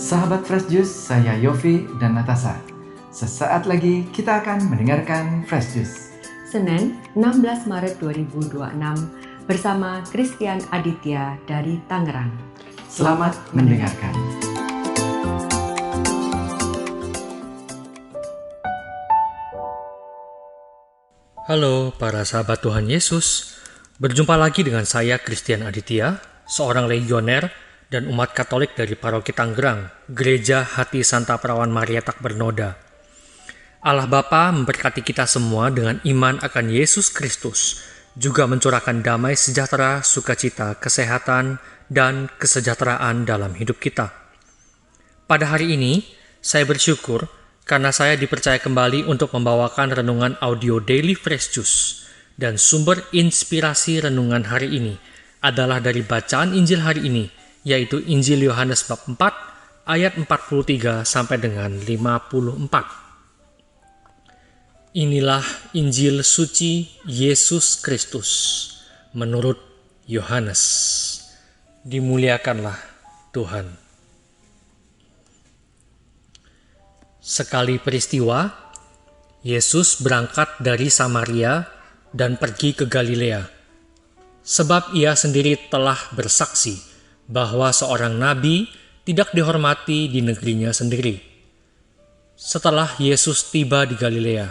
Sahabat Fresh Juice, saya Yofi dan Natasha. Sesaat lagi kita akan mendengarkan Fresh Juice. Senin, 16 Maret 2026 bersama Christian Aditya dari Tangerang. Selamat mendengarkan. Halo para sahabat Tuhan Yesus, berjumpa lagi dengan saya Christian Aditya, seorang legioner dan umat Katolik dari Paroki Tangerang, Gereja Hati Santa Perawan Maria Tak Bernoda. Allah Bapa memberkati kita semua dengan iman akan Yesus Kristus, juga mencurahkan damai sejahtera, sukacita, kesehatan, dan kesejahteraan dalam hidup kita. Pada hari ini, saya bersyukur karena saya dipercaya kembali untuk membawakan renungan audio Daily Fresh Juice, dan sumber inspirasi renungan hari ini adalah dari bacaan Injil hari ini, yaitu Injil Yohanes bab 4 ayat 43 sampai dengan 54. Inilah Injil suci Yesus Kristus menurut Yohanes. Dimuliakanlah Tuhan. Sekali peristiwa, Yesus berangkat dari Samaria dan pergi ke Galilea, sebab ia sendiri telah bersaksi bahwa seorang nabi tidak dihormati di negerinya sendiri. Setelah Yesus tiba di Galilea,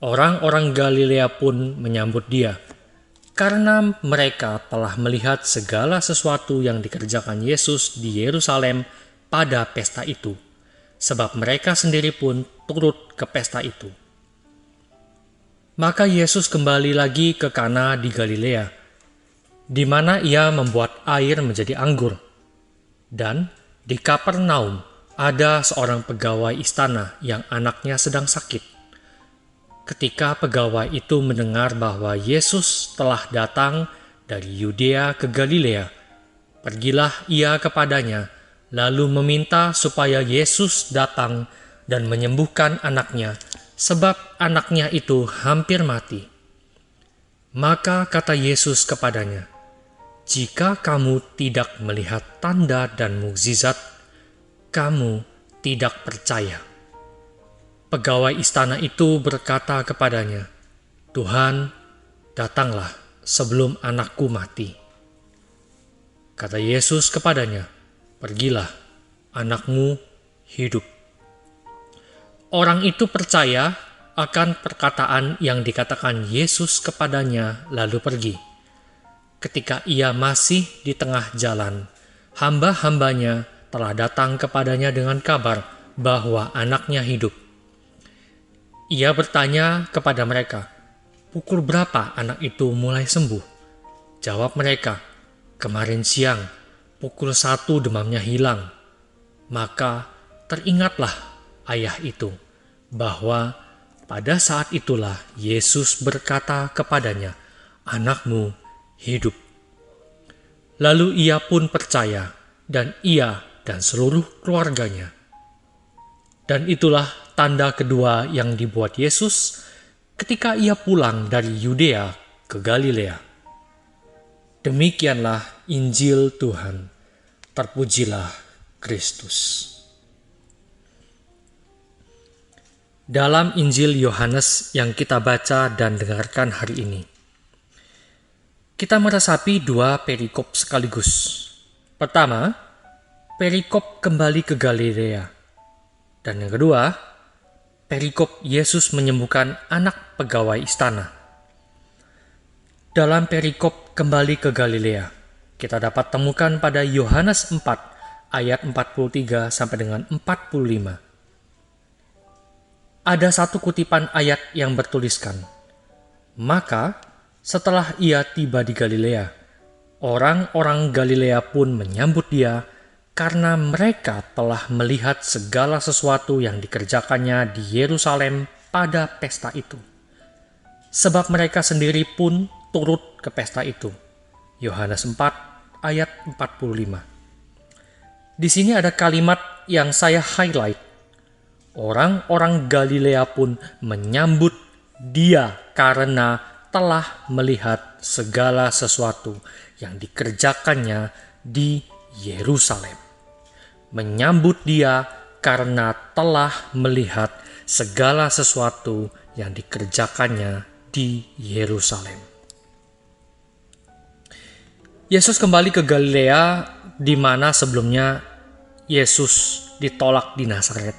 orang-orang Galilea pun menyambut dia, karena mereka telah melihat segala sesuatu yang dikerjakan Yesus di Yerusalem pada pesta itu, sebab mereka sendiri pun turut ke pesta itu. Maka Yesus kembali lagi ke Kana di Galilea, di mana ia membuat air menjadi anggur. Dan di Kapernaum ada seorang pegawai istana yang anaknya sedang sakit. Ketika pegawai itu mendengar bahwa Yesus telah datang dari Yudea ke Galilea, pergilah ia kepadanya, lalu meminta supaya Yesus datang dan menyembuhkan anaknya, sebab anaknya itu hampir mati. Maka kata Yesus kepadanya, "Jika kamu tidak melihat tanda dan mukjizat, kamu tidak percaya." Pegawai istana itu berkata kepadanya, "Tuhan, datanglah sebelum anakku mati." Kata Yesus kepadanya, "Pergilah, anakmu hidup." Orang itu percaya akan perkataan yang dikatakan Yesus kepadanya, lalu pergi. Ketika ia masih di tengah jalan, hamba-hambanya telah datang kepadanya dengan kabar bahwa anaknya hidup. Ia bertanya kepada mereka, "Pukul berapa anak itu mulai sembuh?" Jawab mereka, "Kemarin siang, pukul 1 demamnya hilang." Maka teringatlah ayah itu, bahwa pada saat itulah Yesus berkata kepadanya, "Anakmu hidup." Lalu ia pun percaya, dan ia dan seluruh keluarganya. Dan itulah tanda kedua yang dibuat Yesus ketika ia pulang dari Yudea ke Galilea. Demikianlah Injil Tuhan. Terpujilah Kristus. Dalam Injil Yohanes yang kita baca dan dengarkan hari ini, kita meresapi dua perikop sekaligus. Pertama, perikop kembali ke Galilea. Dan yang kedua, perikop Yesus menyembuhkan anak pegawai istana. Dalam perikop kembali ke Galilea, kita dapat temukan pada Yohanes 4 ayat 43 sampai dengan 45. Ada satu kutipan ayat yang bertuliskan, "Maka setelah ia tiba di Galilea, orang-orang Galilea pun menyambut dia karena mereka telah melihat segala sesuatu yang dikerjakannya di Yerusalem pada pesta itu. Sebab mereka sendiri pun turut ke pesta itu." Yohanes 4 ayat 45. Di sini ada kalimat yang saya highlight. Orang-orang Galilea pun menyambut dia karena telah melihat segala sesuatu yang dikerjakannya di Yerusalem. menyambut dia karena telah melihat segala sesuatu yang dikerjakannya di Yerusalem. Yesus kembali ke Galilea, di mana sebelumnya Yesus ditolak di Nazaret.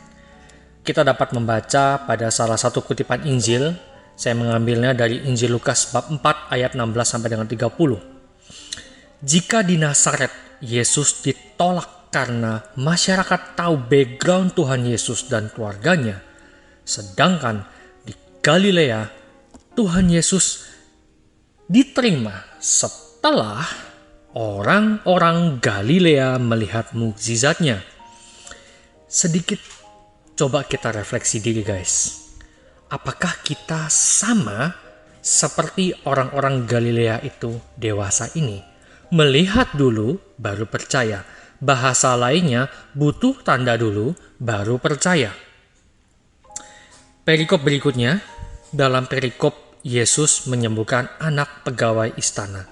Kita dapat membaca pada salah satu kutipan Injil. Saya mengambilnya dari Injil Lukas bab 4 ayat 16 sampai dengan 30. Jika di Nazaret Yesus ditolak karena masyarakat tahu background Tuhan Yesus dan keluarganya, sedangkan di Galilea Tuhan Yesus diterima setelah orang-orang Galilea melihat mukjizatnya. Sedikit coba kita refleksi diri, guys. Apakah kita sama seperti orang-orang Galilea itu dewasa ini? Melihat dulu baru percaya. Bahasa lainnya, butuh tanda dulu baru percaya. Perikop berikutnya, dalam perikop Yesus menyembuhkan anak pegawai istana.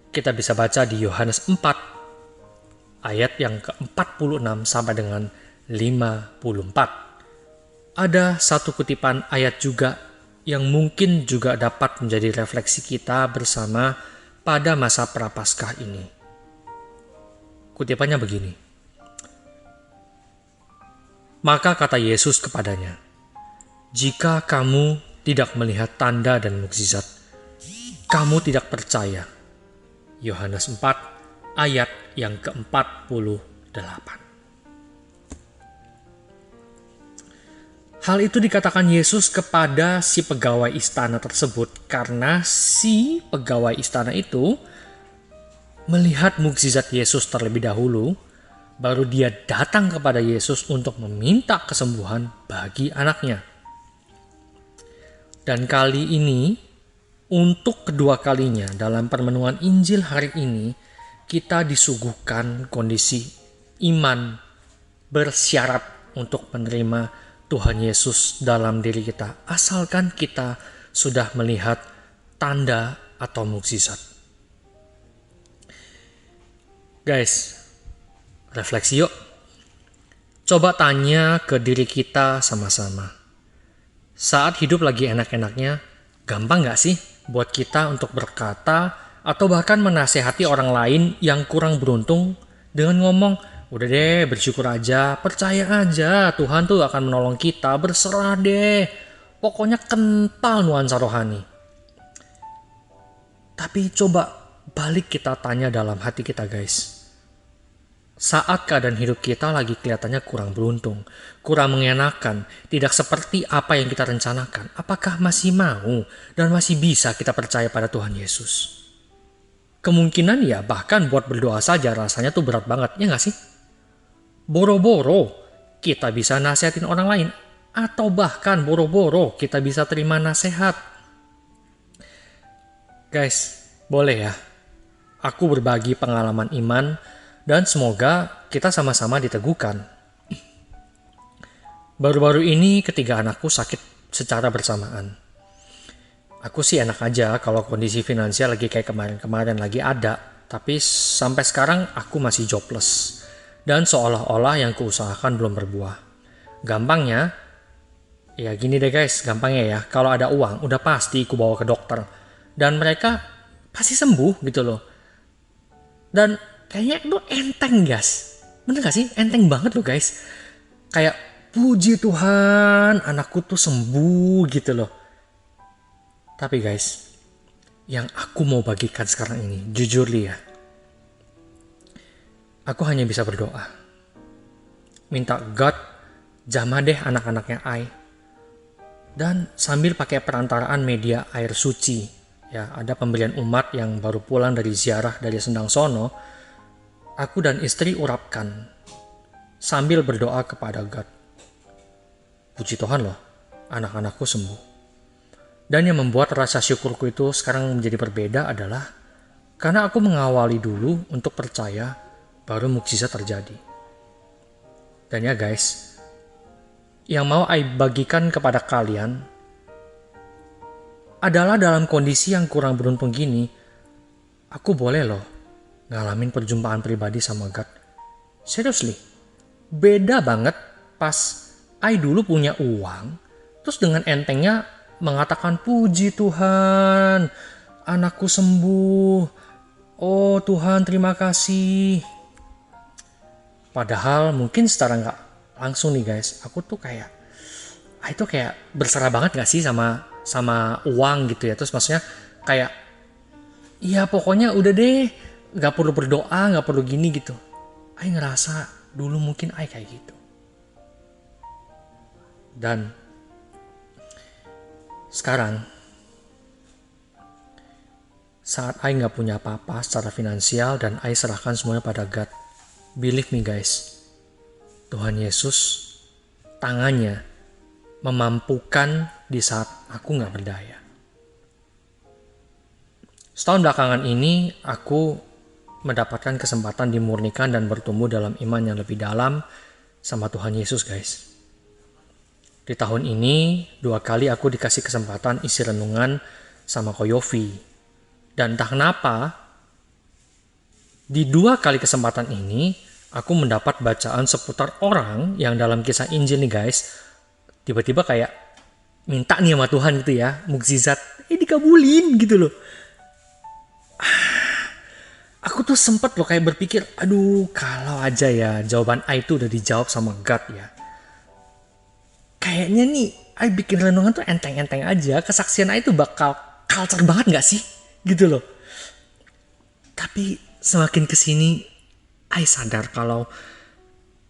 Kita bisa baca di Yohanes 4 ayat yang ke-46 sampai dengan 54. Ada satu kutipan ayat juga yang mungkin juga dapat menjadi refleksi kita bersama pada masa Prapaskah ini. Kutipannya begini. Maka kata Yesus kepadanya, "Jika kamu tidak melihat tanda dan mukjizat, kamu tidak percaya." Yohanes 4 ayat yang ke-48. Hal itu dikatakan Yesus kepada si pegawai istana tersebut karena si pegawai istana itu melihat mukjizat Yesus terlebih dahulu, baru dia datang kepada Yesus untuk meminta kesembuhan bagi anaknya. Dan kali ini, untuk kedua kalinya dalam permenungan Injil hari ini, kita disuguhkan kondisi iman bersyarat untuk menerima Tuhan Yesus dalam diri kita, asalkan kita sudah melihat tanda atau mukjizat. Guys, refleksi yuk. Coba tanya ke diri kita sama-sama. Saat hidup lagi enak-enaknya, gampang gak sih buat kita untuk berkata atau bahkan menasehati orang lain yang kurang beruntung dengan ngomong, "Udah deh, bersyukur aja, percaya aja, Tuhan tuh akan menolong kita, berserah deh." Pokoknya kental nuansa rohani. Tapi coba balik kita tanya dalam hati kita, guys. Saat keadaan hidup kita lagi kelihatannya kurang beruntung, kurang mengenakan, tidak seperti apa yang kita rencanakan, apakah masih mau dan masih bisa kita percaya pada Tuhan Yesus? Kemungkinan ya bahkan buat berdoa saja rasanya tuh berat banget, ya gak sih? Boro-boro kita bisa nasihatin orang lain, atau bahkan boro-boro kita bisa terima nasihat. Guys, boleh ya aku berbagi pengalaman iman dan semoga kita sama-sama diteguhkan. Baru-baru ini ketiga anakku sakit secara bersamaan. Aku sih enak aja kalau kondisi finansial lagi kayak kemarin-kemarin lagi ada, tapi sampai sekarang aku masih jobless. Dan seolah-olah yang kuusahakan belum berbuah. Gampangnya, ya gini deh guys, gampangnya ya, kalau ada uang udah pasti ku bawa ke dokter. Dan mereka pasti sembuh gitu loh. Dan kayaknya itu enteng guys. Bener gak sih? Enteng banget loh guys. Kayak puji Tuhan anakku tuh sembuh gitu loh. Tapi guys, yang aku mau bagikan sekarang ini, jujur ya, aku hanya bisa berdoa. Minta God jamah deh anak-anaknya Ai. Dan sambil pakai perantaraan media air suci. Ya, ada pemberian umat yang baru pulang dari ziarah dari Sendang Sono. Aku dan istri urapkan. Sambil berdoa kepada God. Puji Tuhan loh, anak-anakku sembuh. Dan yang membuat rasa syukurku itu sekarang menjadi berbeda adalah karena aku mengawali dulu untuk percaya baru mukjizat terjadi. Dan ya guys, yang mau Ai bagikan kepada kalian adalah dalam kondisi yang kurang beruntung gini, aku boleh loh ngalamin perjumpaan pribadi sama God. Seriously, beda banget pas Ai dulu punya uang, terus dengan entengnya mengatakan, puji Tuhan, anakku sembuh. Oh Tuhan, terima kasih. Padahal mungkin secara nggak langsung nih guys, aku tuh kayak, itu kayak berserah banget gak sih sama uang gitu ya. Terus maksudnya kayak, iya pokoknya udah deh, gak perlu berdoa, gak perlu gini gitu. Ai ngerasa dulu mungkin Ai kayak gitu. Dan sekarang, saat Ai gak punya apa-apa secara finansial dan Ai serahkan semuanya pada God, believe me guys, Tuhan Yesus tangannya memampukan di saat aku gak berdaya. Setahun belakangan ini aku mendapatkan kesempatan dimurnikan dan bertumbuh dalam iman yang lebih dalam sama Tuhan Yesus guys. Di tahun ini 2 kali aku dikasih kesempatan isi renungan sama Ko Yofi. Dan entah kenapa di 2 kali kesempatan ini aku mendapat bacaan seputar orang yang dalam kisah Injil nih guys, tiba-tiba kayak minta nih sama Tuhan gitu ya, mukjizat, dikabulin gitu loh. Aku tuh sempet loh kayak berpikir, aduh kalau aja ya jawaban Ai itu udah dijawab sama God ya. Kayaknya nih Ai bikin renungan tuh enteng-enteng aja, kesaksian Ai tuh bakal culture banget gak sih? Gitu loh. Tapi semakin kesini Ai sadar kalau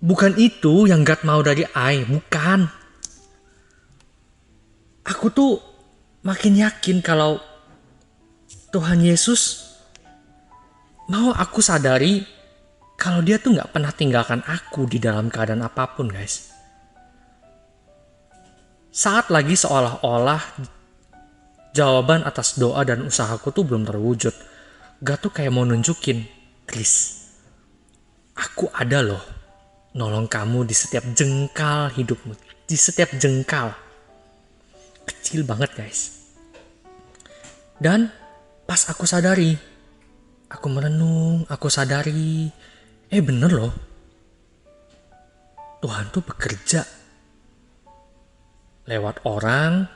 bukan itu yang God mau dari Ai, bukan. Aku tuh makin yakin kalau Tuhan Yesus mau aku sadari kalau dia tuh gak pernah tinggalkan aku di dalam keadaan apapun guys. Saat lagi seolah-olah jawaban atas doa dan usahaku tuh belum terwujud, God tuh kayak mau nunjukin, Chris, aku ada loh nolong kamu di setiap jengkal hidupmu, di setiap jengkal. Kecil banget guys. Dan pas aku sadari, aku merenung, aku sadari, bener loh, Tuhan tuh bekerja lewat orang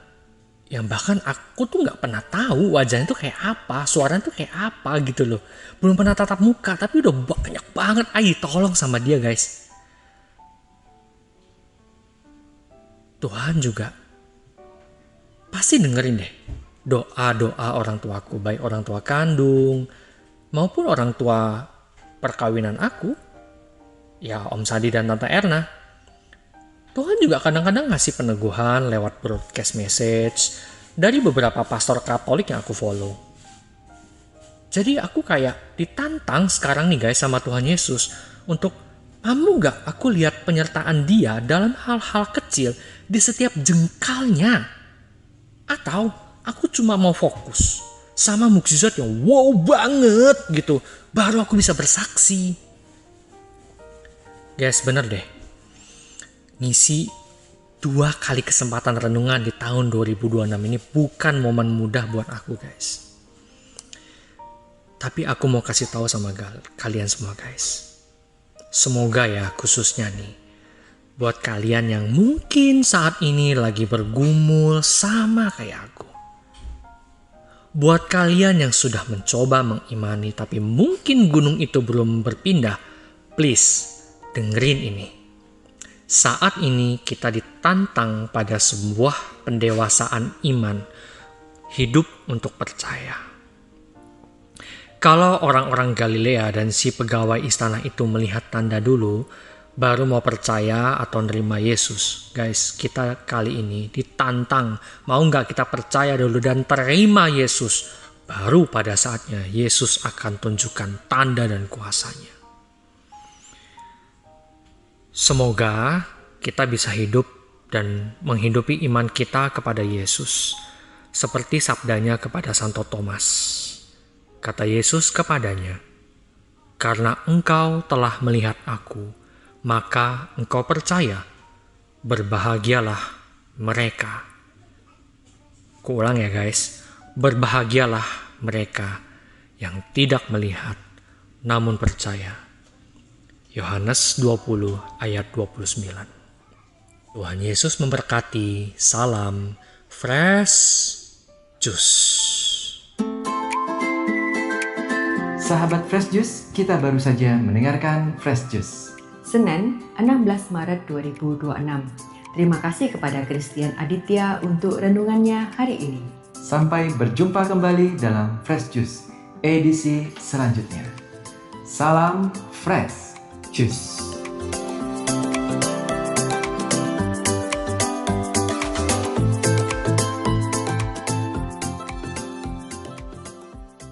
yang bahkan aku tuh gak pernah tahu wajahnya tuh kayak apa, suaranya tuh kayak apa gitu loh. Belum pernah tatap muka, tapi udah banyak banget tolong sama dia guys. Tuhan juga pasti dengerin deh doa-doa orang tuaku, baik orang tua kandung maupun orang tua perkawinan aku, ya Om Sadi dan Tante Erna. Tuhan juga kadang-kadang ngasih peneguhan lewat broadcast message dari beberapa pastor Katolik yang aku follow. Jadi aku kayak ditantang sekarang nih guys sama Tuhan Yesus untuk, kamu gak aku lihat penyertaan dia dalam hal-hal kecil di setiap jengkalnya? Atau aku cuma mau fokus sama mukjizat yang wow banget gitu, baru aku bisa bersaksi. Guys, bener deh. Ngisi 2 kali kesempatan renungan di tahun 2026 ini bukan momen mudah buat aku guys. Tapi aku mau kasih tahu sama kalian semua guys. Semoga ya khususnya nih buat kalian yang mungkin saat ini lagi bergumul sama kayak aku. Buat kalian yang sudah mencoba mengimani tapi mungkin gunung itu belum berpindah, please dengerin ini. Saat ini kita ditantang pada sebuah pendewasaan iman, hidup untuk percaya. Kalau orang-orang Galilea dan si pegawai istana itu melihat tanda dulu, baru mau percaya atau nerima Yesus. Guys, kita kali ini ditantang, mau gak kita percaya dulu dan terima Yesus, baru pada saatnya Yesus akan tunjukkan tanda dan kuasanya. Semoga kita bisa hidup dan menghidupi iman kita kepada Yesus, seperti sabdanya kepada Santo Thomas. Kata Yesus kepadanya, "Karena engkau telah melihat aku, maka engkau percaya. Berbahagialah mereka." Kuulang ya guys, berbahagialah mereka yang tidak melihat namun percaya. Yohanes 20 ayat 29. Tuhan Yesus memberkati. Salam Fresh Juice. Sahabat Fresh Juice, kita baru saja mendengarkan Fresh Juice. Senin, 16 Maret 2026. Terima kasih kepada Christian Aditya untuk renungannya hari ini. Sampai berjumpa kembali dalam Fresh Juice edisi selanjutnya. Salam Fresh Juice.